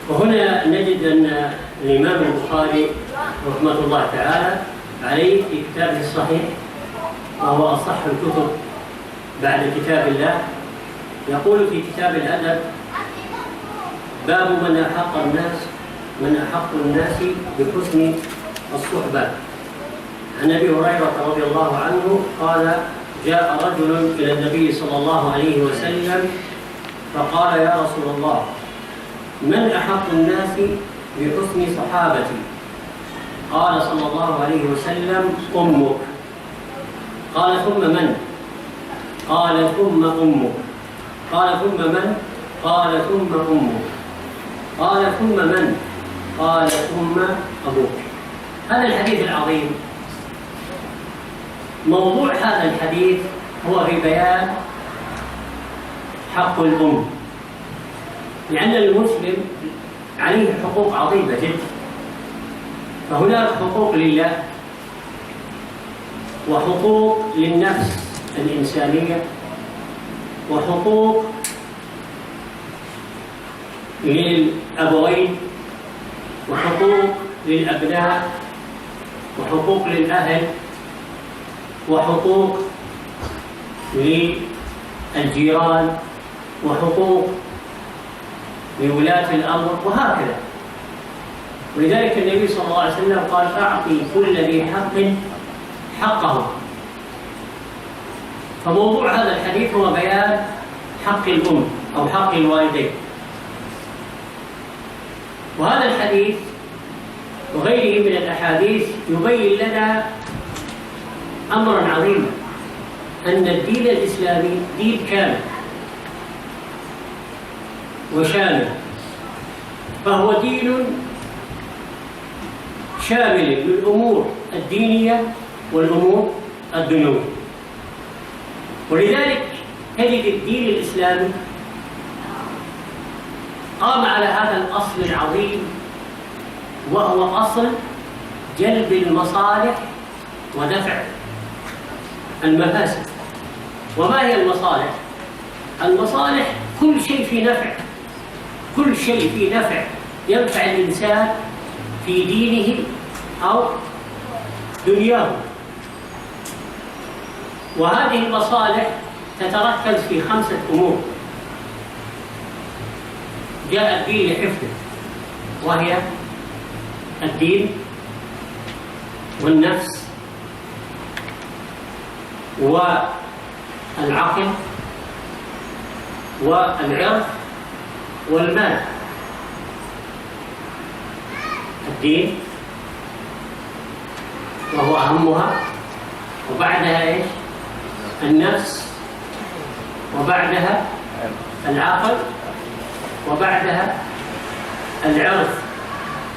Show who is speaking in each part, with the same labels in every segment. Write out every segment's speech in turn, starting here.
Speaker 1: وهنا نجد أن الإمام البخاري رحمة الله تعالى عليه في كتابه الصحيح، وهو أصح الكتب بعد كتاب الله، يقول في كتاب الأدب: باب من أحق الناس بحسن الصحبة. عن أبي هريرة رضي الله عنه قال: جاء رجل إلى النبي صلى الله عليه وسلم فقال: يا رسول الله، من أحق الناس بحسن صحابتي؟ قال صلى الله عليه وسلم: أمك. قال: ثم من؟ قال: ثم أمك. قال: ثم من؟ قال: ثم أمك. قال: ثم من؟ قال: ثم أبوك. هذا الحديث العظيم، موضوع هذا الحديث هو في بيان حق الأم، لأن المسلم عليه حقوق عظيمة جدا. فهناك حقوق لله، وحقوق للنفس الإنسانية، وحقوق للأبوين، وحقوق للأبناء، وحقوق للأهل، وحقوق للجيران، وحقوق لولاة الأمر، وهكذا. ولذلك النبي صلى الله عليه وسلم قال: أعطي كل ذي حق حقه. فموضوع هذا الحديث هو بيان حق الأم أو حق الوالدين. وهذا الحديث وغيره من الأحاديث يبين لنا أمرا عظيما، أن الدين الإسلامي دين كامل وشامل، فهو دين شامل للأمور الدينية والأمور الدنيوية. ولذلك تجد الدين الإسلامي قام على هذا الأصل العظيم، وهو أصل جلب المصالح ودفع المفاسد. وما هي المصالح؟ المصالح كل شيء في نفع، كل شيء في نفع ينفع الإنسان في دينه أو دنياه. وهذه المصالح تتركز في 5 أمور جاء الدين لحفظه، وهي الدين والنفس والعقل والعرض والمال. الدين وهو أهمها، وبعدها إيش؟ النفس، وبعدها العقل، وبعدها العرض،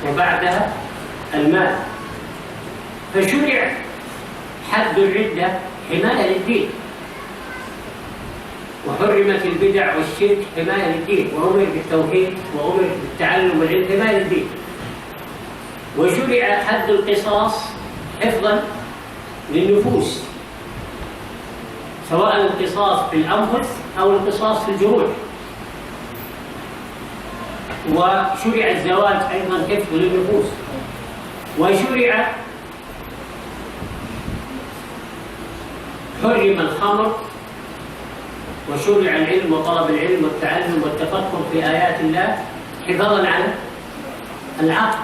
Speaker 1: وبعدها المال. فشرع حد الردة حماية للدين، وحرمت البدع والشرك حماية للدين، وأمر بالتوحيد وأمر بالتعلم والعلم حماية للدين. وشرع حد القصاص حفظا للنفوس، سواء القصاص في الأنفس أو القصاص في الجروح. وشرع الزواج أيضا حفظ للنفوس. وشرع حرم الخمر، وشرع العلم وطلب العلم والتعلم والتفكر في آيات الله حفاظا على العقل.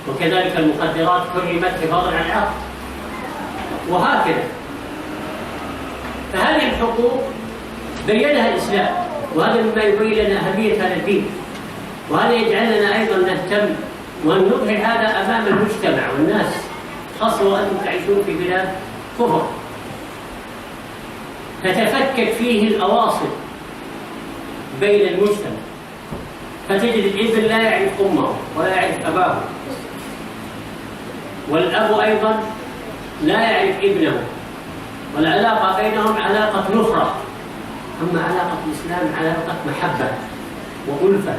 Speaker 1: وكذلك المخدرات حرمت حفاظا على العقل، وهكذا. فهذه الحقوق بينها الإسلام، وهذا مما يبين لنا أهمية هذا الدين، وهذا يجعلنا أيضا نهتم وأن نظهر هذا أمام المجتمع والناس، خاصة وأنتم تعيشون في بلاد كفر تتفكك فيه الأواصر بين المجتمع، فتجد الابن لا يعرف أمه ولا يعرف أباه، والأب أيضا لا يعرف ابنه، والعلاقة بينهم علاقة نفرة. أما علاقة الإسلام علاقة محبة وألفة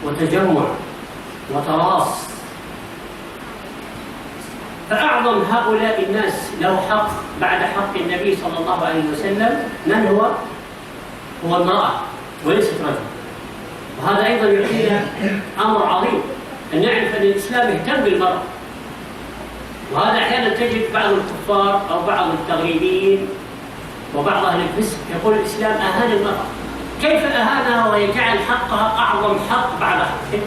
Speaker 1: وتجمع وتراص. فأعظم هؤلاء الناس له حق بعد حق النبي صلى الله عليه وسلم من هو؟ هو المرأة وليست رجل. وهذا أيضا يعطينا أمر عظيم، أن نعرف أن الإسلام يهتم بالمرأة. وهذا أحيانا تجد بعض الكفار أو بعض التغريبيين وبعض أهل الفسق يقول الإسلام أهان المرأة. كيف أهانها ويجعل حقها أعظم حق بعد حق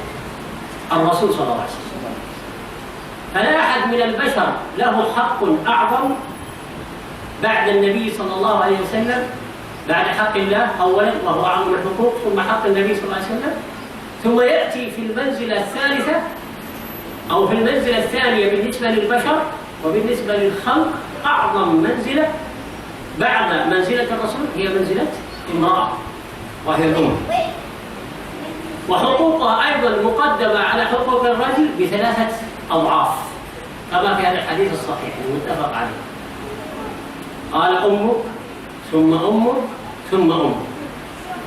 Speaker 1: الرسول صلى الله عليه وسلم؟ فلا أحد من البشر له حق أعظم بعد النبي صلى الله عليه وسلم، بعد حق الله أولا وهو أعظم الحقوق، ثم حق النبي صلى الله عليه وسلم، ثم يأتي في المنزلة الثالثة أو في المنزلة الثانية بالنسبة للبشر وبالنسبة للخلق أعظم منزلة بعد منزلة الرسول هي منزلة امرأة وهي الأم، وحقوقها أيضا مقدمة على حقوق الرجل ب3 أضعاف كما في هذا الحديث الصحيح المتفق عليه. قال أمك ثم أمك ثم أمك.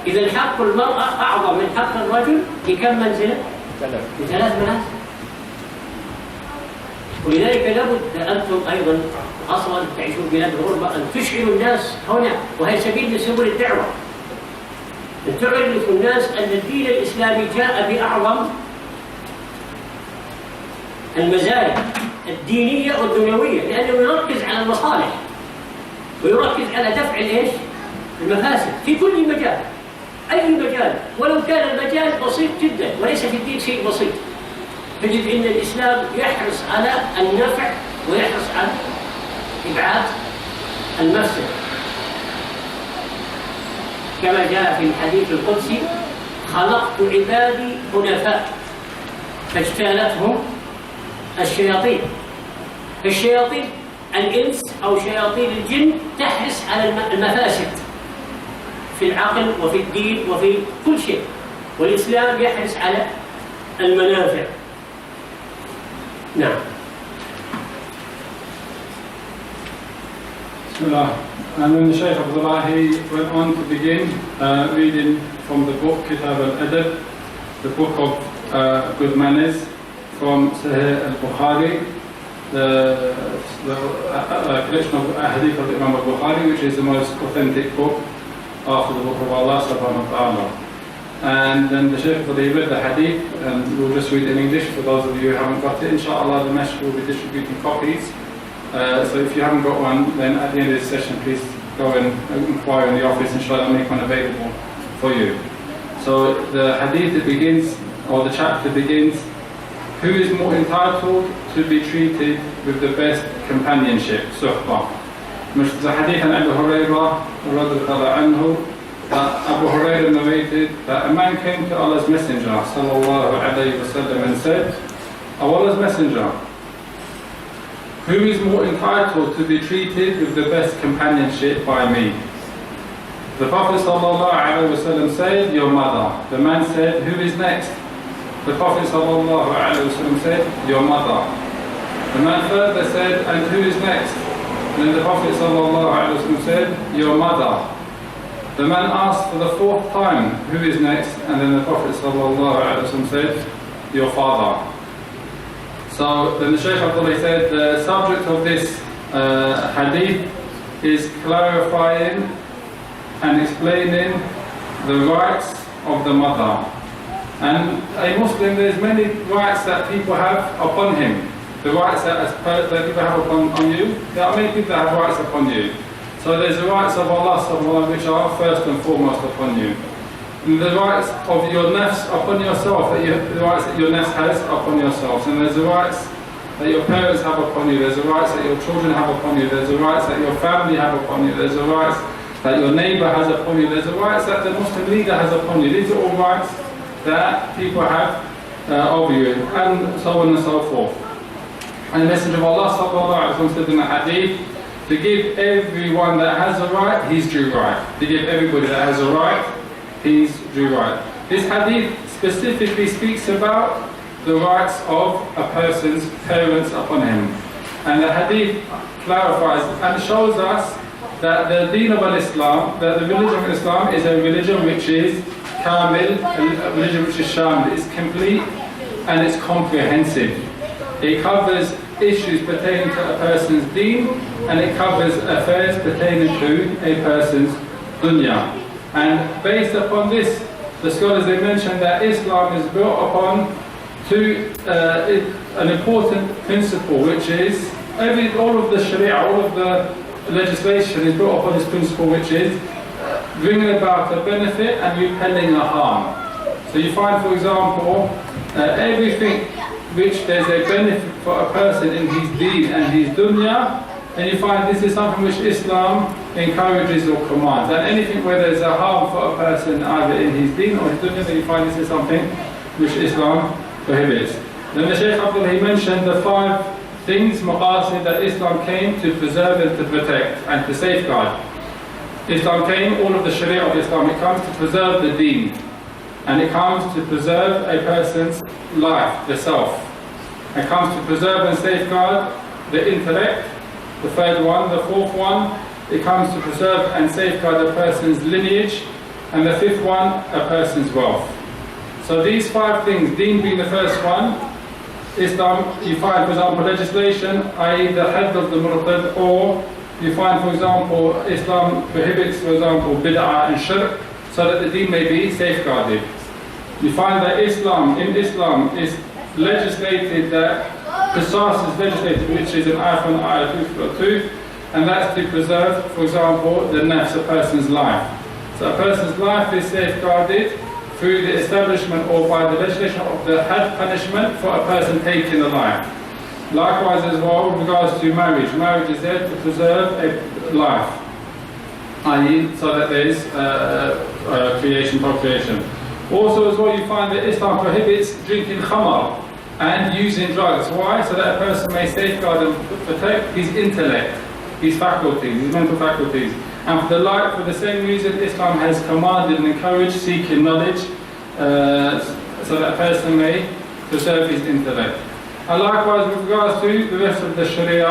Speaker 1: إذا حق المرأة أعظم من حق الرجل بكم منزلة؟ ب3 منازل. ولذلك لابد أنتم أيضا أصلا تعيشون بلاد الغربة أن تشعروا الناس هنا، وهي سبيل من سبل الدعوة، أن تعرفوا الناس أن الدين الإسلامي جاء بأعظم المزايا الدينية والدنيوية، لأنه يركز على المصالح ويركز على دفع المفاسد في كل مجال، أي مجال، ولو كان المجال بسيط جدا وليس في الدين شيء بسيط. تجد أن الإسلام يحرص على النفع ويحرص على إبعاد المفسد، كما جاء في الحديث القدسي: خلقت عبادي حنفاء فاجتالتهم الشياطين. الشياطين الإنس أو شياطين الجن تحرص على المفاسد في العقل وفي الدين وفي كل شيء، والإسلام يحرص على المنافع. نعم.
Speaker 2: Bismillah. And then the Shaykh Abdullah, he went on to begin reading from the book Kitab Al-Adab, the book of good manners, from Sahih Al-Bukhari, the collection of hadith of Imam Bukharis, which is the most authentic book after the book of Allah subhanahu wa ta'ala. And then the Shaykh read the hadith, and we'll just read it in English for those of you who haven't got it. Inshallah, the masjid will be distributing copies. So if you haven't got one, then at the end of this session, please go and inquire in the office, inshallah, I'll make one available for you. So the hadith, it begins, or the chapter begins, who is more entitled to be treated with the best companionship, suhbah. Which is a hadith an Abu Hurairah, radiyallahu anhu, that Abu Hurairah narrated that a man came to Allah's Messenger, sallallahu alayhi wa sallam, and said, "O Allah's Messenger, who is more entitled to be treated with the best companionship by me?" The Prophet sallallahu alayhi wa sallam said, "Your mother." The man said, "Who is next?" The Prophet sallallahu alayhi wa sallam said, "Your mother." The man further said, "And who is next?" And then the Prophet sallallahu alayhi wa sallam said, "Your mother." The man asked for the 4th time, "Who is next?" And then the Prophet sallallahu alayhi wa sallam said, "Your father." So then the Shaykh Abdullah said the subject of this hadith is clarifying and explaining the rights of the mother. And a Muslim, there's many rights that people have upon him. The rights that people have upon you, there are many people that have rights upon you. So there's the rights of Allah subhanahu, which are first and foremost upon you. And the rights of your nafs upon yourself, the rights that your nafs has upon yourselves. And there's the rights that your parents have upon you, there's the rights that your children have upon you, there's the rights that your family have upon you, there's the rights that your neighbour has upon you, there's the rights that the Muslim leader has upon you. These are all rights that people have over you, and so on and so forth. And the Messenger of Allah sallallahu alaihi wasallam said in the hadith, to give everyone that has a right his due right. To give everybody that has a right his due right. This hadith specifically speaks about the rights of a person's parents upon him. And the hadith clarifies and shows us that the deen of Islam, that the religion of Islam is a religion which is kamil, a religion which is shamil, it's complete and it's comprehensive. It covers issues pertaining to a person's deen, and it covers affairs pertaining to a person's dunya. And based upon this, the scholars, they mention that Islam is built upon an important principle, which is all of the Sharia, all of the legislation is built upon this principle, which is bringing about a benefit and repelling a harm. So you find, for example, everything which there's a benefit for a person in his deen and his dunya, and you find this is something which Islam encourages or commands. And anything where there's a harm for a person either in his deen or his dunya, then you find this is something which Islam prohibits. Then the Shaykh Abdullah, he mentioned the 5 things, maqasid, that Islam came to preserve and to protect and to safeguard. Islam came, all of the Sharia of Islam, it comes to preserve the deen. And it comes to preserve a person's life, the self. It comes to preserve and safeguard the intellect, the 3rd one. The 4th one, it comes to preserve and safeguard a person's lineage. And the 5th one, a person's wealth. So these 5 things, deen being the first one, Islam, you find, for example, legislation, i.e. the hadd of the murtad, or you find, for example, Islam prohibits, for example, bid'ah and shirk, so that the deen may be safeguarded. You find that in Islam is legislated that qisas is legislated, which is an eye for an eye, a tooth for a tooth, and that's to preserve, for example, the nafs, a person's life. So a person's life is safeguarded through the establishment or by the legislation of the hadd punishment for a person taking a life. Likewise as well with regards to marriage. Marriage is there to preserve a life, i.e. so that there is creation, procreation. Also as well you find that Islam prohibits drinking khamar and using drugs. Why? So that a person may safeguard and protect his intellect, his faculties, his mental faculties. And for the same reason Islam has commanded and encouraged seeking knowledge so that a person may preserve his intellect. And likewise with regards to the rest of the Sharia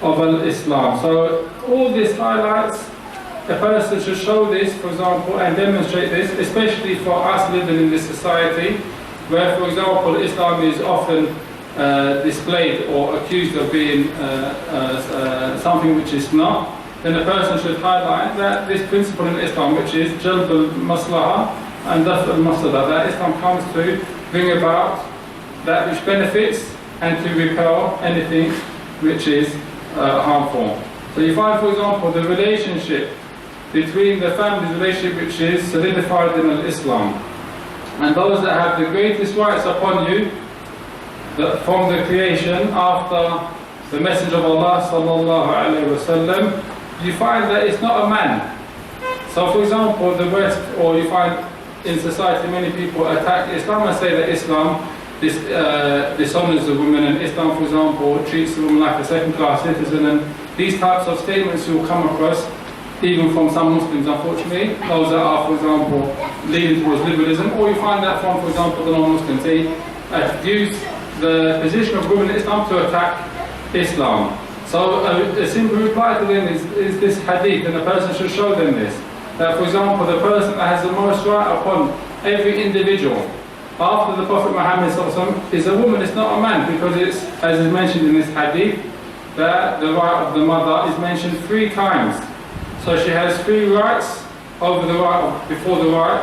Speaker 2: of Al-Islam. So all this highlights a person should show this, for example, and demonstrate this, especially for us living in this society, where, for example, Islam is often displayed or accused of being something which is not. Then a person should highlight that this principle in Islam, which is jalb al-maslaha and daf al-mafsada, that Islam comes to bring about that which benefits and to repel anything which is harmful. So you find, for example, the relationship between the family's relationship which is solidified in Islam, and those that have the greatest rights upon you from the creation after the message of Allah sallallahu alaihi wasallam, you find that it's not a man. So for example, the West, or you find in society many people attack Islam and say that Islam dishonors the woman, and Islam, for example, treats the woman like a second-class citizen, and these types of statements you will come across even from some Muslims, unfortunately, those that are, for example, leaning towards liberalism, or you find that from, for example, the non-Muslims. They use the position of women in Islam to attack Islam. So a simple reply to them is this hadith, and the person should show them this. That, for example, the person that has the most right upon every individual after the Prophet Muhammad is a woman, it's not a man, because it's, as is mentioned in this hadith, that the right of the mother is mentioned 3 times. So she has 3 rights over the right before the right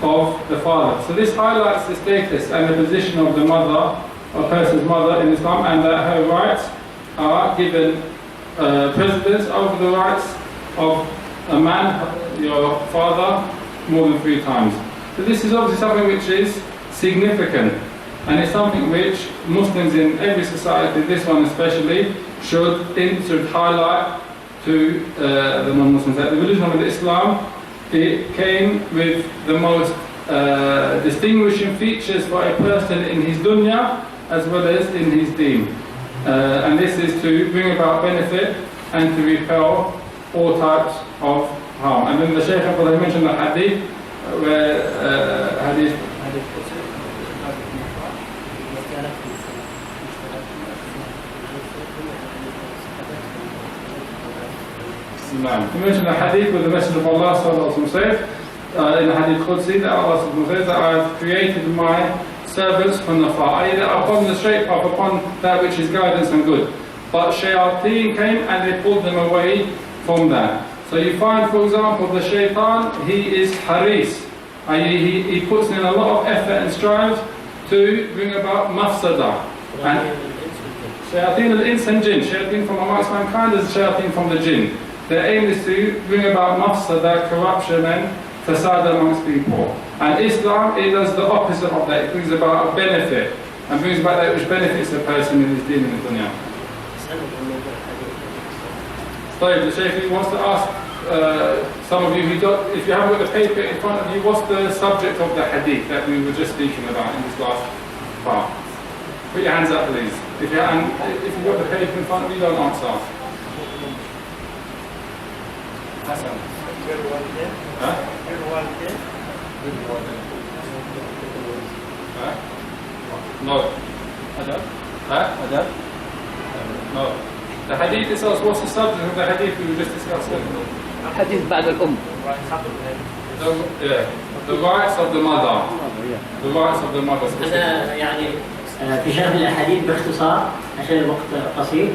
Speaker 2: of the father. So this highlights the status and the position of the mother, a person's mother in Islam, and that her rights are given precedence over the rights of a man, your father, more than 3 times. So this is obviously something which is significant, and it's something which Muslims in every society, this one especially, should highlight to the non-Muslims. That the religion of Islam, it came with the most distinguishing features for a person in his dunya as well as in his deen. And this is to bring about benefit and to repel all types of harm. And then the Shaykh Abdullah mentioned the hadith, where hadith He mentioned a hadith where the Messenger of Allah said, in the hadith Qudsi, that Allah says that I have created my servants from the far, i.e. upon the straight path, upon that which is guidance and good. But shayateen came and they pulled them away from that. So you find, for example, the shaitan, he is haris, i.e. he puts in a lot of effort and strives to bring about mafsada. And shayateen al-ins and jinn, shayateen from amongst mankind is shayateen from the jinn. Their aim is to bring about mafsada, corruption and fasad amongst people. And Islam, it does the opposite of that. It brings about a benefit, and brings about that which benefits the person in his deen in the dunya. So the Shaykh wants to ask some of you who don't, if you haven't got the paper in front of you, what's the subject of the hadith that we were just speaking about in this last part? Put your hands up, please. If you've got the paper in front of you, don't answer. Hassan. Huh? No. Adab? Adab? No. The hadith itself, what's the subject of the hadith we were just discussing?
Speaker 3: Hadith بعد الأم.
Speaker 2: The rights of the mother. The rights of the mother.
Speaker 1: أنا يعني في شرح الأحاديث باختصار عشان الوقت قصير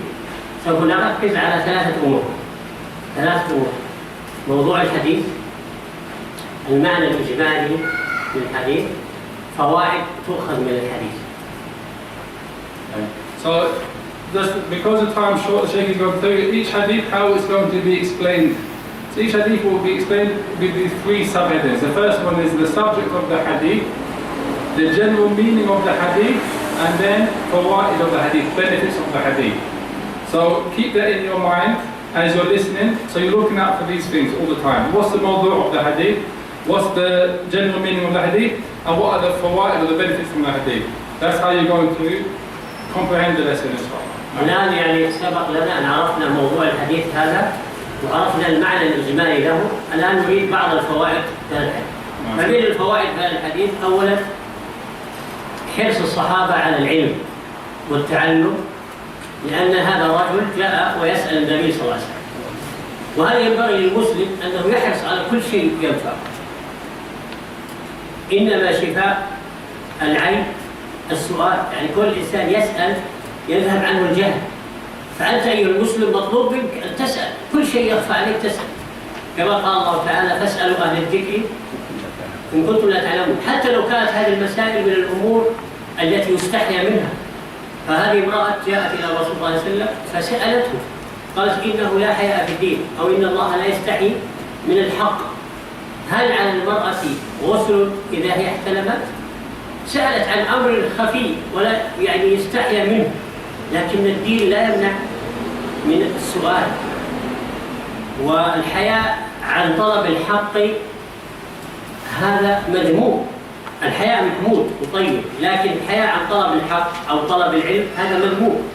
Speaker 1: سوف نركز على ثلاثة أمور. موضوع الحديث، المعنى الإجمالي للحديث، فوائد تؤخذ من الحديث.
Speaker 2: So, just because the time is short, the Shaykh is going to tell you each hadith how it's going to be explained. So each hadith will be explained with these three subheadings. The first one is the subject of the hadith, the general meaning of the hadith, and then fawaid of the hadith, benefits of the hadith. So keep that in your mind as you're listening. So you're looking out for these things all the time. What's the mawdu' of the hadith? What's the general meaning of the hadith? And what are the fawaid or the benefits from the hadith? That's how you're going to comprehend the lesson as well.
Speaker 1: الآن يعني سبق لنا أن عرفنا موضوع الحديث هذا وعرفنا المعنى الإجمالي له. الآن نريد بعض الفوائد في الحديث. فمن الفوائد في الحديث أولا حرص الصحابة على العلم والتعلم، لأن هذا الرجل جاء ويسأل النبي صلى الله عليه وسلم، وهذا ينبغي للمسلم أنه يحرص على كل شيء ينفع. إنما شفاء العين السؤال، يعني كل إنسان يسأل يذهب عنه الجهل، فأنت أيها المسلم مطلوب منك أن تسأل، كل شيء يخفى عليك تسأل، كما قال الله تعالى فاسألوا أهل الذكر إن كنتم لا تعلمون. حتى لو كانت هذه المسائل من الأمور التي يستحيا منها، فهذه امرأة جاءت إلى الرسول صلى الله عليه وسلم فسألته قالت إنه لا حياء في الدين، أو إن الله لا يستحي من الحق، هل على المرأة غسل إذا هي احتلمت؟ سألت عن أمر خفي ولا يعني يستحيا منه، لكن الدين لا يمنع من السؤال. والحياء عن طلب الحق هذا مذموم. الحياء محمود وطيب، لكن الحياء عن طلب الحق أو طلب العلم هذا مذموم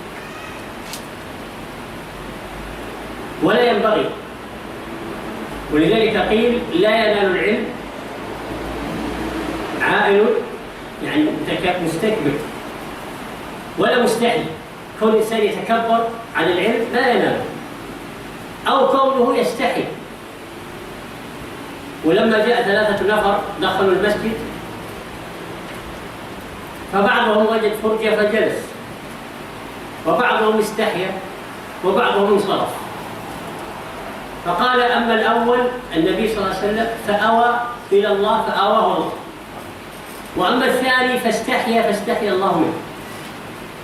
Speaker 1: ولا ينبغي. ولذلك قيل لا ينال العلم عائل، يعني مستكبر ولا مستحي. كون الإنسان يتكبر عن العلم لا يناله، أو كونه يستحي. ولما جاء 3 نفر دخلوا المسجد فبعضهم وجد فرجة فجلس، وبعضهم استحيا، وبعضهم انصرف. فقال أما الأول النبي صلى الله عليه وسلم فأوى إلى الله فأواه الله، وأما الثاني فاستحيا الله منه،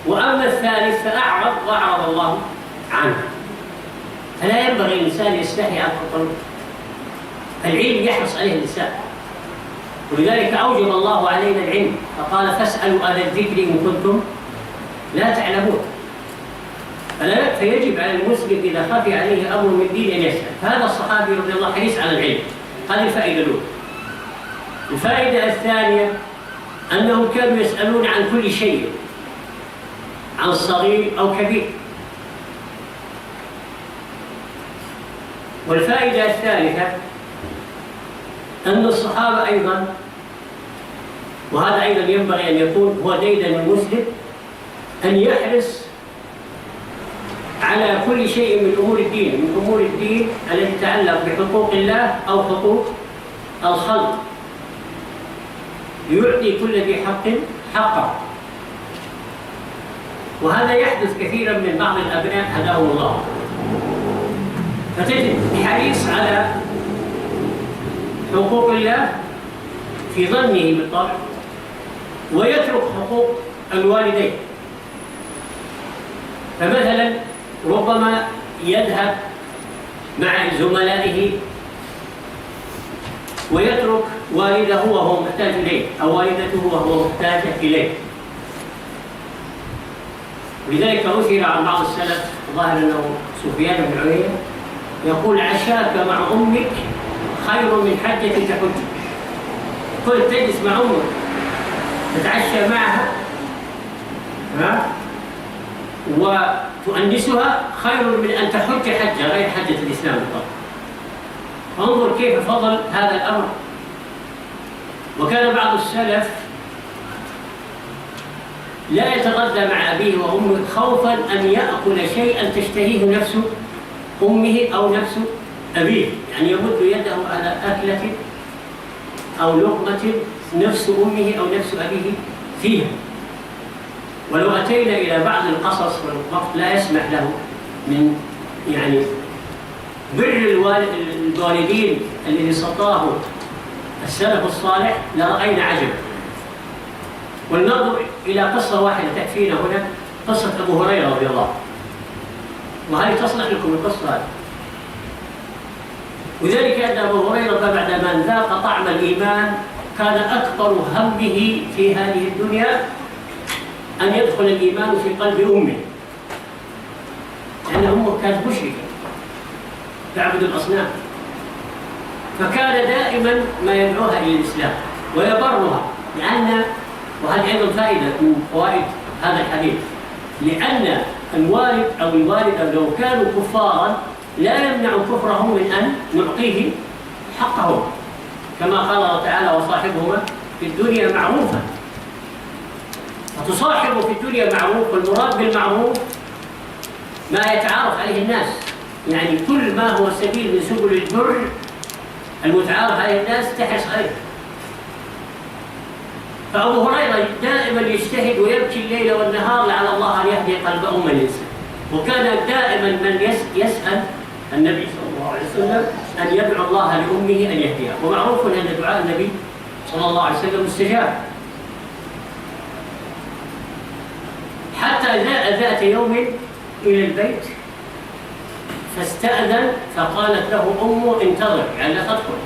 Speaker 1: وأما الثالث فأعرض وأعرض الله عنه. فلا ينبغي الإنسان يستحي عن الطريق، العلم يحرص عليه الإنسان، ولذلك أوجب الله علينا العلم فقال فاسألوا أهل الذكر إن كنتم لا تعلمون. فيجب على المسلم إذا خفي عليه أمر من دين أن يسأل. فهذا الصحابي رضي الله عنه حريص على العلم. هذه الفائدة الأولى. الفائدة الثانية أنهم كانوا يسألون عن كل شيء، عن صغير أو كبير. والفائدة الثالثة أن الصحابة أيضا، وهذا أيضا ينبغي أن يكون هو ديدن المسلم، أن يحرص على كل شيء من أمور الدين، من أمور الدين التي تتعلق بحقوق الله أو حقوق الخلق، يعطي كل ذي حق حقه. وهذا يحدث كثيرا من بعض الأبناء هداهم الله، فتجد حريص على حقوق الله في ظنه بالطبع ويترك حقوق الوالدين. فمثلا ربما يذهب مع زملائه ويترك والده وهو محتاج إليه أو والدته وهو محتاج إليه. ولذلك أثر عن بعض السلف ظاهر أنه سفيان بن عيينة يقول: عشاك مع أمك خير من حجة تحج. كنت تجلس مع أمك تتعشى معها وتؤنسها خير من أن تحج حجة غير حجة الإسلام بالطبع. انظر كيف فضل هذا الأمر. وكان بعض السلف لا يتغذى مع أبيه وأمه خوفا أن يأكل شيئا تشتهيه نفس أمه أو نفس أبيه، يعني يمد يده على أكلة أو لقمة نفس أمه أو نفس أبيه فيها. ولو أتينا إلى بعض القصص والوقت لا يسمح له من يعني بر الوالدين الذي سطاه السلف الصالح لرأينا عجبا. ولننظر إلى قصة واحدة تكفينا هنا، قصة أبو هريرة رضي الله عنه، وهذه تصلح لكم القصة هذه. وذلك أن أبو هريرة بعدما ذاق طعم الإيمان كان أكبر همه في هذه الدنيا أن يدخل الإيمان في قلب أمه، لأن أمه كانت مشركة تعبد الأصنام، فكان دائما ما يدعوها إلى الإسلام ويبرها. لأن وهذه أيضا فائدة من فوائد هذا الحديث، لأن الوالد أو الوالدة لو كانوا كفارا لا يمنع كفرهم من أن نعطيه حقهم، كما قال الله تعالى: وصاحبهما في الدنيا معروفا. فتصاحب في الدنيا معروف، والمراد بالمعروف ما يتعارف عليه الناس، يعني كل ما هو سبيل من سبل البر المتعارف عليه الناس تحرص عليه. فأبو هريرة دائما يجتهد ويبكي الليل والنهار لعل الله أن يهدي قلب أم الإنسان، وكان دائما من يسأل النبي صلى الله عليه وسلم أن يدعو الله لأمه أن يهديها، ومعروف أن دعاء النبي صلى الله عليه وسلم مستجاب. حتى جاء ذات يوم إلى البيت فاستأذن، فقالت له أمه: انتظر، يعني لا تدخل.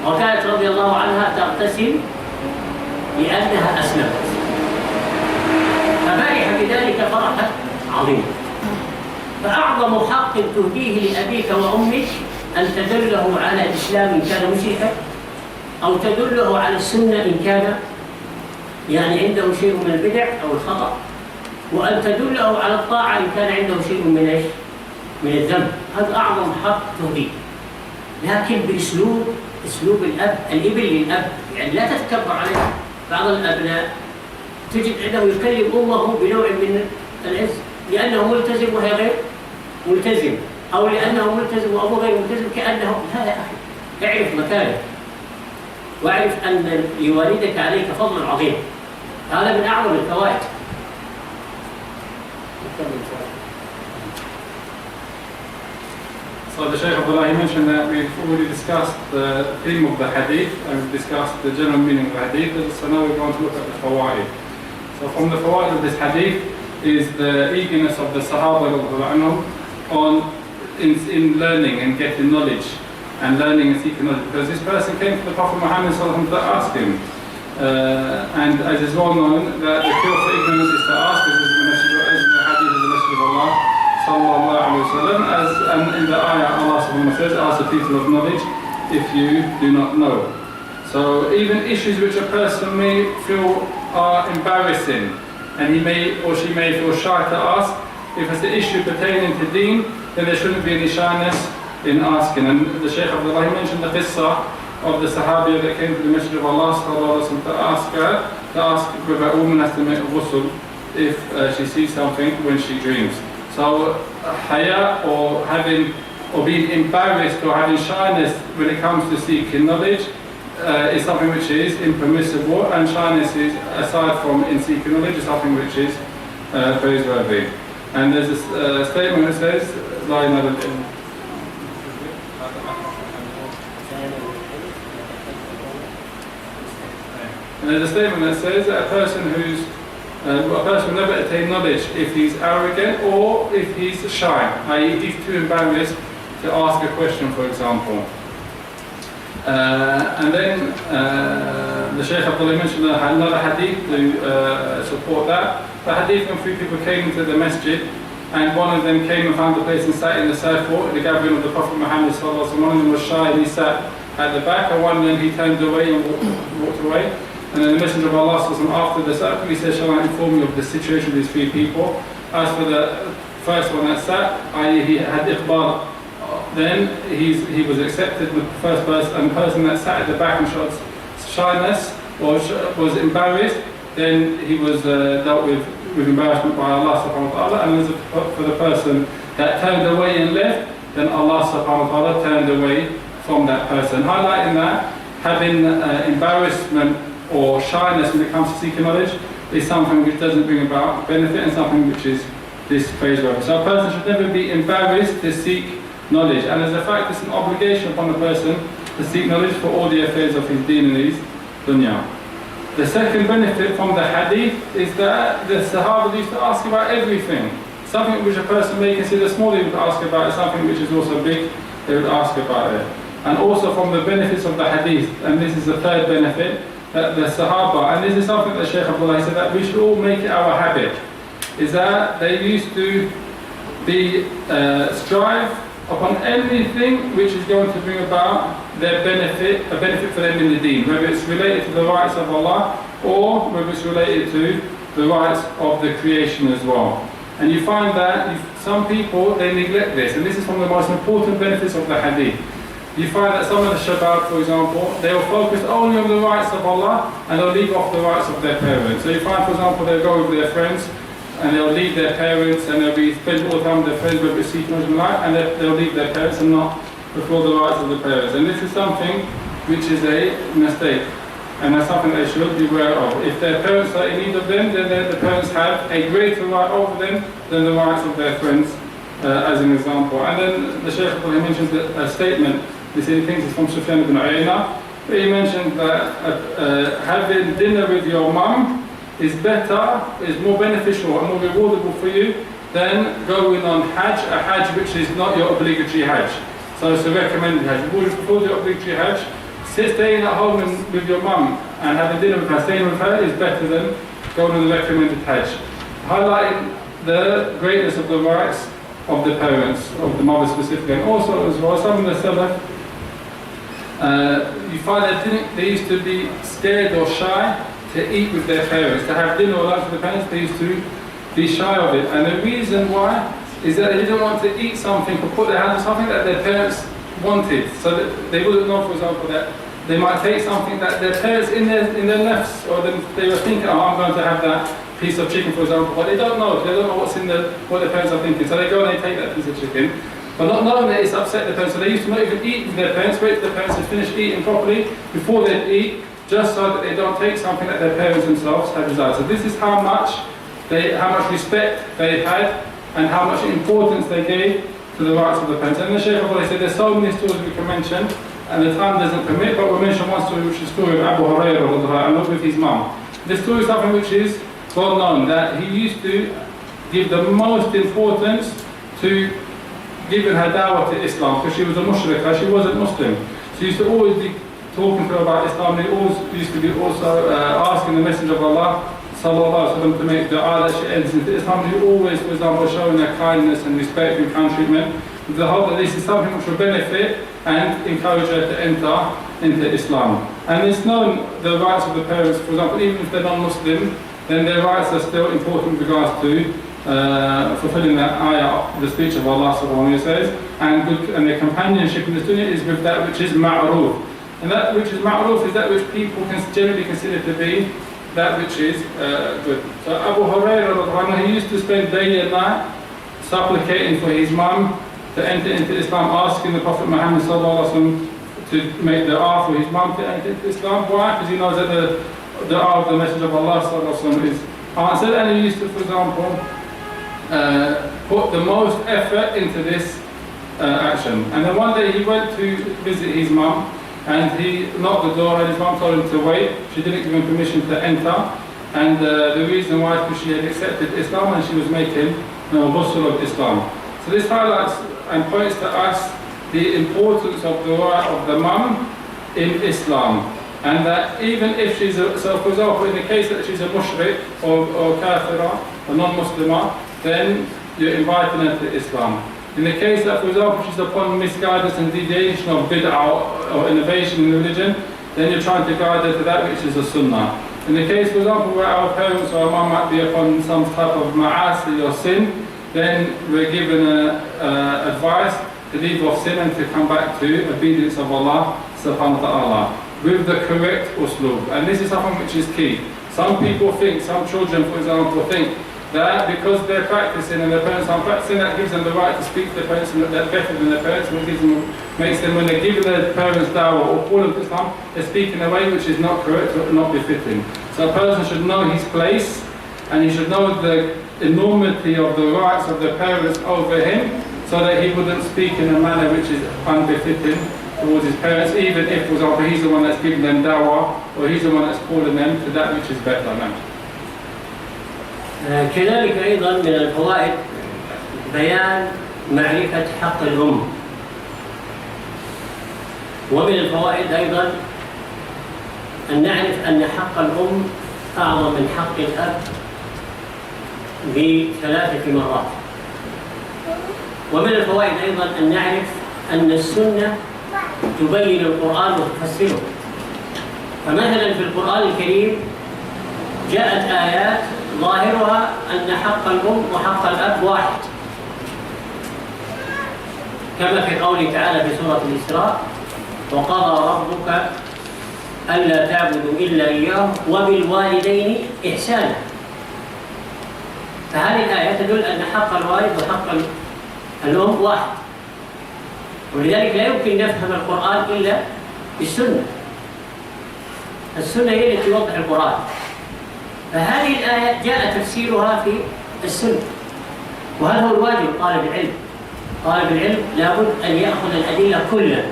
Speaker 1: وكانت رضي الله عنها تغتسل لأنها أسلمت، ففرح بذلك فرحا عظيما. فأعظم حق تهديه لأبيك وأمك أن تدله على الإسلام إن كان مشركا، أو تدله على السنة إن كان يعني عنده شيء من البدع أو الخطأ، وأن تدله على الطاعة إن كان عنده شيء من إيش؟ من الذنب. هذا أعظم حق تهديه، لكن بأسلوب الإبل للأب، يعني لا تتكبر عليه. بعض الأبناء تجد أنه يكلم أمه بنوع من العز لأنه ملتزم وهي غير ملتزم، أو لأنه ملتزم وأبوه غير ملتزم، كأنه لا يا أخي، اعرف مكانك واعرف أن لوالدك عليك فضل عظيم. هذا من أعظم الفوائد.
Speaker 2: So the Shaykh Abdullah, he mentioned that we've already discussed the theme of the hadith and we've discussed the general meaning of the hadith, so now we're going to look at the fawaid. So from the fawaid of this hadith is the eagerness of the Sahaba in learning and getting knowledge and learning and seeking knowledge, because this person came to the Prophet Muhammad to ask him, and as is well known that the cure for ignorance is to ask, as in the hadith of the Messenger of Allah sallallahu alaihi wasallam, as in the ayah Allah subhanahu wa ta'ala says, ask the people of knowledge if you do not know. So even issues which a person may feel are embarrassing, and he may or she may feel shy to ask, if it's an issue pertaining to deen, then there shouldn't be any shyness in asking. And the Shaykh Abdullah, he mentioned the qissa of the Sahabiya that came to the Messenger of Allah sallallahu alaihi wasallam to ask whether a woman has to make ghusl if she sees something when she dreams. So haya, or being embarrassed or having shyness when it comes to seeking knowledge is something which is impermissible, and shyness is, aside from in seeking knowledge, is something which is praiseworthy. And there's a statement that says, La ilaha illallah. And there's a statement that says that a person will never attain knowledge if he's arrogant or if he's shy, i.e. he's too embarrassed to ask a question, for example. And then the Shaykh Abdullah mentioned another hadith to support that. The hadith when 3 people came into the masjid, and one of them came and found a place and sat in the circle in the gathering of the Prophet Muhammad sallallahu alaihi wasallam. One of them was shy and he sat at the back, and one of them he turned away and walked away. And then the Messenger of Allah sallallahu alaihi wasallam, after the circle, he said, "Shall I inform you of the situation of these 3 people?" As for the first one that sat, i.e. he had ikhbar, then he was accepted with the first person, and the person that sat at the back and showed shyness or was embarrassed, then he was dealt with embarrassment by Allah subhanahu wa ta'ala. And for the person that turned away and left, then Allah subhanahu wa ta'ala turned away from that person. Highlighting that having embarrassment or shyness when it comes to seeking knowledge is something which doesn't bring about benefit and something which is praiseworthy. So a person should never be embarrassed to seek knowledge, and as a fact it's an obligation upon the person to seek knowledge for all the affairs of his deen and his dunya. The second benefit from the hadith is that the Sahaba used to ask about everything. Something which a person may consider small, they would ask about it. Something which is also big, they would ask about it. And also from the benefits of the hadith, and this is the third benefit, that the Sahaba, and this is something that Shaykh Abdullah said that we should all make it our habit, is that they used to be strive upon anything which is going to bring about their benefit, a benefit for them in the deen, whether it's related to the rights of Allah or whether it's related to the rights of the creation as well. And you find that some people, they neglect this, and this is one of the most important benefits of the hadith. You find that some of the shabab, for example, they will focus only on the rights of Allah and they'll leave off the rights of their parents. So you find, for example, they'll go with their friends and they'll leave their parents, and they'll be spend all the time with their friends, whether it's seeking knowledge, and they'll leave their parents and not fulfill the rights of the parents. And this is something which is a mistake, and that's something they should be aware of. If their parents are in need of them, then the parents have a greater right over them than the rights of their friends, as an example. And then the Sheikh mentions a statement. He thinks it's from Sufyan ibn Uyayna. He mentioned that having dinner with your mum is better, is more beneficial and more rewardable for you than going on Hajj, a Hajj which is not your obligatory Hajj. So it's a recommended Hajj. Before the obligatory Hajj, staying at home with your mum and having dinner with her, staying with her is better than going on the recommended Hajj. Highlighting the greatness of the rights of the parents, of the mother specifically, and also as well, some of the Salaf, you find that they used to be scared or shy to eat with their parents, to have dinner or lunch with their parents. They used to be shy of it, and the reason why is that they didn't want to eat something or put their hands on something that their parents wanted, so that they wouldn't know, for example, that they might take something that their parents in their nafs, or they were thinking, oh, I'm going to have that piece of chicken, for example, but they don't know what's in what their parents are thinking, so they go and they take that piece of chicken, but not knowing that it's upset their parents. So they used to not even eat with their parents, wait till their parents had finished eating properly before they'd eat, just so that they don't take something that their parents themselves had desired. So this is how much respect they had and how much importance they gave to the rights of the parents. And the Shaykh said there's so many stories we can mention, and the time doesn't permit, but we'll mention one story, which is the story of Abu Hurairah, and not with his mum. This story is something which is well known, that he used to give the most importance to giving her dawah to Islam, because she was a mushrikah, she wasn't Muslim. So he used to always be talking to her about Islam, and he always used to be also asking the Messenger of Allah sallallahu alaihi wasallam to make dua that she enters into Islam. He always, for example, showing her kindness and respect and kind treatment, with the hope that this is something which will benefit and encourage her to enter into Islam. And it's known the rights of the parents, for example, even if they're non-Muslim, then their rights are still important with regards to fulfilling that ayah, the speech of Allah subhanahu wa ta'ala, and their companionship in this dunya is with that which is ma'ruf. And that which is ma'ruf is that which people can generally consider to be that which is good. So Abu Hurairah, he used to spend day and night supplicating for his mum to enter into Islam, asking the Prophet Muhammad sallallahu alaihi wasallam to make dua for his mum to enter into Islam. Why? Because he knows that the dua of the Messenger of Allah sallallahu alaihi wasallam is answered, and he used to, for example, put the most effort into this action. And then one day he went to visit his mum, and he knocked the door and his mom told him to wait. She didn't give him permission to enter, and the reason why is because she had accepted Islam and she was making Usool of Islam. So this highlights and points to us the importance of the right of the mum in Islam, and that even if she's so for example in the case that she's a mushrik or kafira, a non-Muslimah, then you're inviting her to Islam. In the case that, for example, she's upon misguidance and deviation of bid'ah or innovation in religion, then you're trying to guide her to that which is the sunnah. In the case, for example, where our parents or our mum might be upon some type of ma'asi or sin, then we're given advice to leave off sin and to come back to obedience of Allah subhanahu wa ta'ala with the correct usloob. And this is something which is key. Some people think, some children, for example, think that because they're practicing and their parents aren't practicing, that gives them the right to speak to their parents and that they're better than their parents, makes them, when they're giving their parents dawah or call them to Islam, they're speaking in a way which is not correct or not befitting. So a person should know his place, and he should know the enormity of the rights of the parents over him, so that he wouldn't speak in a manner which is unbefitting towards his parents, even if, for example, he's the one that's giving them dawah, or he's the one that's calling them to that which is better than them.
Speaker 1: كذلك أيضا من الفوائد بيان معرفة حق الأم، ومن الفوائد أيضا أن نعرف أن حق الأم أعظم من حق الأب ب3 مرات. ومن الفوائد أيضا أن نعرف أن السنة تبين القرآن وتفسره. فمثلا في القرآن الكريم جاءت آيات ظاهرها أن حق الأم وحق الأب واحد، كما في قوله تعالى في سورة الإسراء: وقضى ربك ألا تعبدوا إلا إياه وبالوالدين إحسانا. فهذه الآية تدل أن حق الوالد وحق الأم واحد، ولذلك لا يمكن نفهم القرآن إلا بالسنة. السنة هي التي توضح القرآن، فهذه الآية جاء تفسيرها في السنة. وهذا هو الواجب طالب العلم. طالب العلم لابد أن يأخذ الأدلة كلها،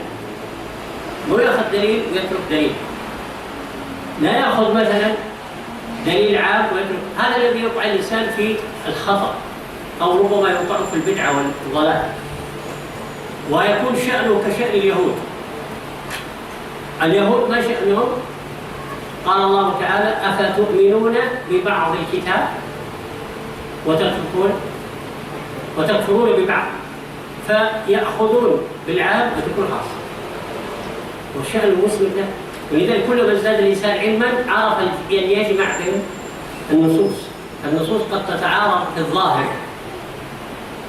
Speaker 1: ويأخذ دليل ويترك دليل. لا يأخذ مثلا دليل عام ويترك. هذا الذي يقع الإنسان في الخطأ، أو ربما يوقع في البدعة والضلال، ويكون شأنه كشأن اليهود. اليهود ما شأنهم؟ قال الله تعالى: أفتؤمنون ببعض الكتاب وتكفرون ببعض، فيأخذون بالعام وتكون خاصة. وشأن المسلم ده، ولذلك كلما ازداد الإنسان علما عرف أن يجمع بين النصوص. النصوص قد تتعارض في الظاهر،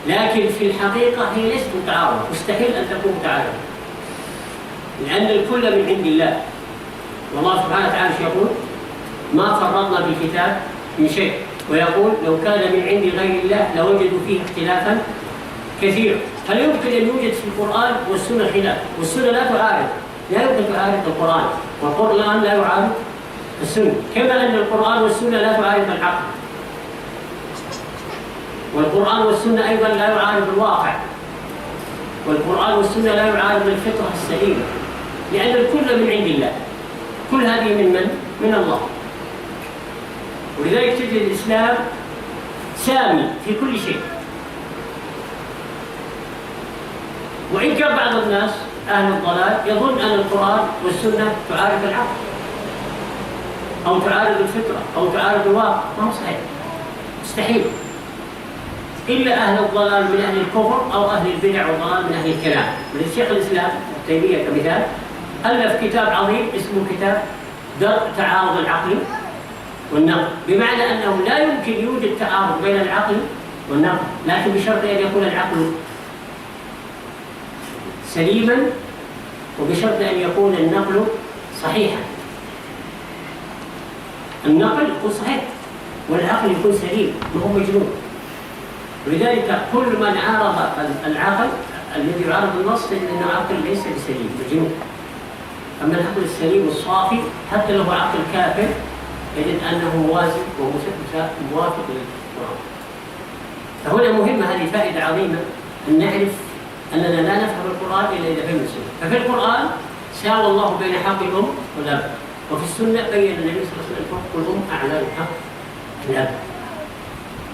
Speaker 1: لكن في الحقيقة هي ليست متعارضة، مستحيل أن تكون متعارضة، لأن الكل من عند الله. والله سبحانه وتعالى يقول: ما فرطنا بالكتاب من شيء، ويقول: لو كان من عند غير الله لوجدوا فيه اختلافا كثيرا. هل يمكن أن يوجد في القرآن والسنة خلاف؟ والسنة لا تعارض، لا يمكن تعارض القرآن، والقرآن لا يعارض السنة، كما أن القرآن والسنة لا تعارض العقل، والقرآن والسنة أيضا لا يعارض الواقع، والقرآن والسنة لا يعارض الفطرة السليمة، لأن الكل من عند الله. كل هذه من من؟ من الله. ولذلك تجد الإسلام سامي في كل شيء. وإن كان بعض الناس أهل الضلال يظن أن القرآن والسنة تعارض العقل أو تعارض الفطرة أو تعارض الواقع، ما هو صحيح، مستحيل. إلا أهل الضلال من أهل الكفر أو أهل البدع والضلال من أهل الكلام. ولذلك شيخ الإسلام ابن تيمية كمثال ألف كتاب عظيم اسمه كتاب درء تعارض العقل والنقل، بمعنى أنه لا يمكن يوجد تعارض بين العقل والنقل، لكن بشرط أن يكون العقل سليما، وبشرط أن يكون النقل صحيحا. النقل يكون صحيح والعقل يكون سليم، ما هو مجنون. ولذلك كل من عارض العقل الذي يعارض النص فإن العقل ليس بسليم، مجنون. أما العقل السليم الصافي حتى لو عقل كافر يجد أنه موازن وموافق للقرآن. فهنا مهمة، هذه فائدة عظيمة، أن نعرف أننا لا نفهم القرآن إلا إذا فهمنا السنة. ففي القرآن ساوى الله بين حق الأم والأب. وفي السنة بين النبي صلى الله عليه وسلم حق الأم أعلى من حق الأب.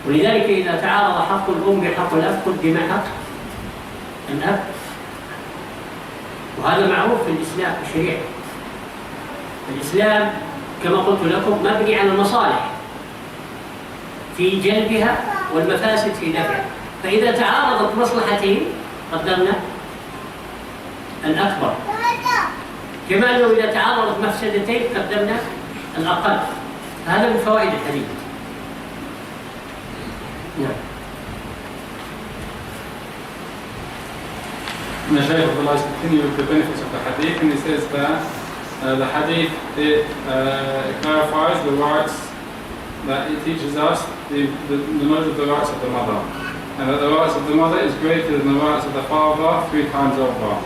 Speaker 1: ولذلك إذا تعارض حق الأم بحق الأب قدم حق الأب. وهذا معروف في الإسلام في الشريعة. الإسلام كما قلت لكم مبني على المصالح في جلبها والمفاسد في دفعها. فإذا تعارضت مصلحتين قدمنا الأكبر، كما أنه إذا تعارضت مفسدتين قدمنا الأقل. هذا من فوائد الحديث. نعم.
Speaker 2: The Shaykh Abdullah is continuing with the benefits of the hadith, and he says that the hadith clarifies the rights, that it teaches us the knowledge of the rights of the mother, and that the rights of the mother is greater than the rights of the father 3 times over.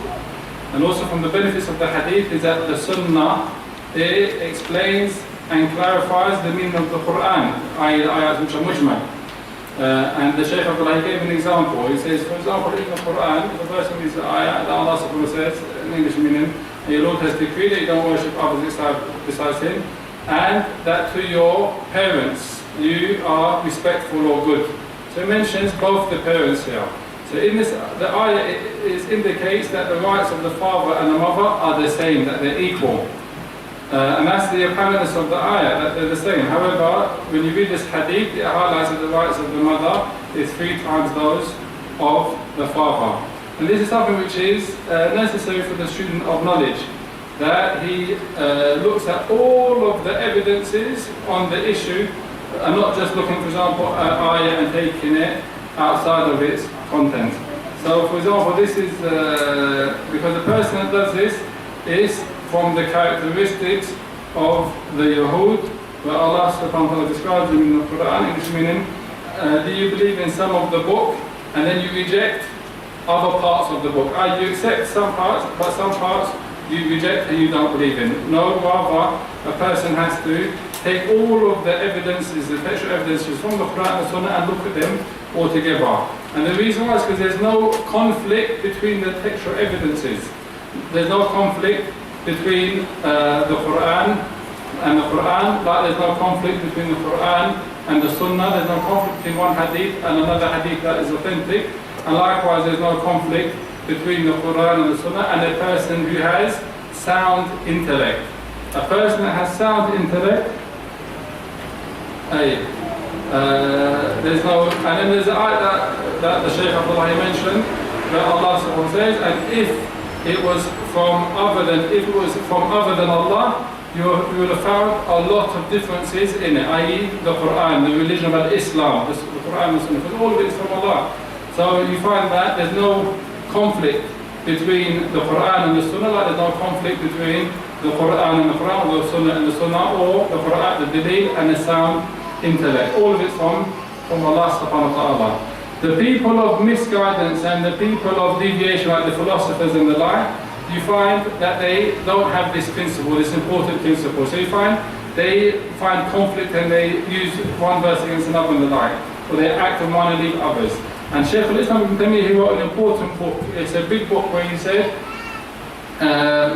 Speaker 2: And also from the benefits of the hadith is that the sunnah explains and clarifies the meaning of the Quran, i.e. the ayat which are mujmal. And the Shaykh Abdullah gave an example. He says, for example, in the Quran, the person reads the ayah that Allah subhanahu wa ta'ala says, in English meaning, your Lord has decreed that you don't worship others besides Him, and that to your parents you are respectful or good. So it mentions both the parents here. So in this, the ayah indicates that the rights of the father and the mother are the same, that they're equal. And that's the apparentness of the ayah, that they're the same. However, when you read this hadith, it highlights that the rights of the mother is 3 times those of the father. And this is something which is necessary for the student of knowledge, that he looks at all of the evidences on the issue, and not just looking, for example, at ayah and taking it outside of its content. So, for example, this is because the person that does this is from the characteristics of the Yahud, where Allah subhanahu wa ta'ala describes them in the Quran, English meaning, do you believe in some of the book and then you reject other parts of the book? You accept some parts, but some parts you reject and you don't believe in. No, rather, a person has to take all of the evidences, the textual evidences from the Quran and Sunnah and look at them all together. And the reason why is because there's no conflict between the textual evidences. There's no conflict between the Quran and the Quran, but there's no conflict between the Quran and the Sunnah. There's no conflict between one hadith and another hadith that is authentic. And likewise, there's no conflict between the Quran and the Sunnah and a person who has sound intellect. A person that has sound intellect, there's no, and then there's the ayat that the Shaykh Abdullah mentioned, where Allah subhanahu wa ta'ala says, and if it was from other than Allah, you would have found a lot of differences in it, i.e. the Quran, the religion of Islam, the Quran and Sunnah, because all of it is from Allah. So you find that there's no conflict between the Quran and the Sunnah, like there's no conflict between the Quran and the Quran, or the Sunnah and the Sunnah, or the Quran, the Dalil and the sound intellect. All of it's from Allah subhanahu wa ta'ala. The people of misguidance and the people of deviation, like the philosophers and the like, you find that they don't have this principle, this important principle. So you find they find conflict and they use one verse against another and the like, or they act on one and leave others. And Shaykh al-Islam ibn Taymiyyah, he wrote an important book. It's a big book where he said,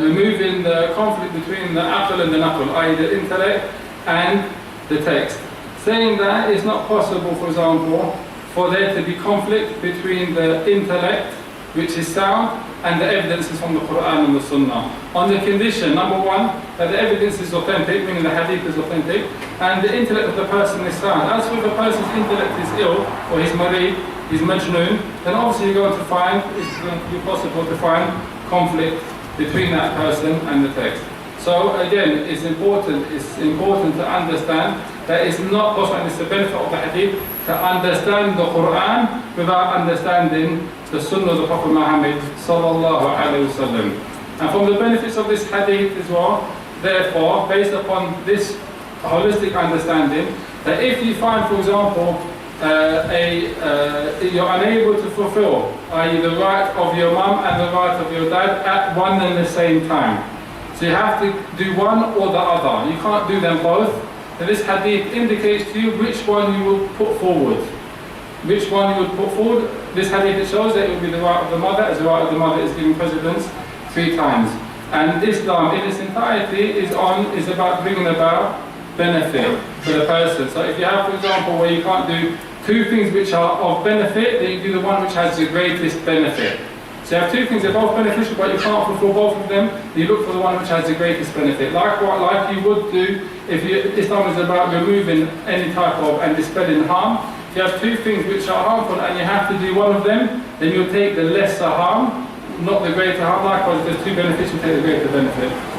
Speaker 2: removing the conflict between the aql and the naql, i.e. the intellect and the text. Saying that it's not possible, for example, for there to be conflict between the intellect, which is sound, and the evidences from the Quran and the Sunnah. On the condition, number one, that the evidence is authentic, meaning the hadith is authentic, and the intellect of the person is sound. As for if a person's intellect is ill, or he's marid, he's majnoon, then obviously you're going to find, it's going to be possible to find conflict between that person and the text. So again, it's important to understand that it's not possible, and it's the benefit of the hadith, to understand the Quran without understanding the Sunnah of the Prophet Muhammad sallallahu alaihi wasallam. And from the benefits of this hadith as well, therefore, based upon this holistic understanding, that if you find, for example, you're unable to fulfill, i.e. the right of your mum and the right of your dad at one and the same time. So you have to do one or the other. You can't do them both. And this hadith indicates to you which one you will put forward. Which one you would put forward. This hadith shows that it will be the right of the mother, as the right of the mother is given precedence 3 times. And Islam in its entirety is about bringing about benefit for the person. So if you have, for example, where you can't do two things which are of benefit, then you do the one which has the greatest benefit. So you have two things that are both beneficial, but you can't fulfill both of them, then you look for the one which has the greatest benefit. Like you would do if Islam is about removing any type of and dispelling harm. If you have two things which are harmful and you have to do one of them, then you'll take the lesser harm, not the greater harm. Likewise, if there's two benefits, you'll take the greater benefit.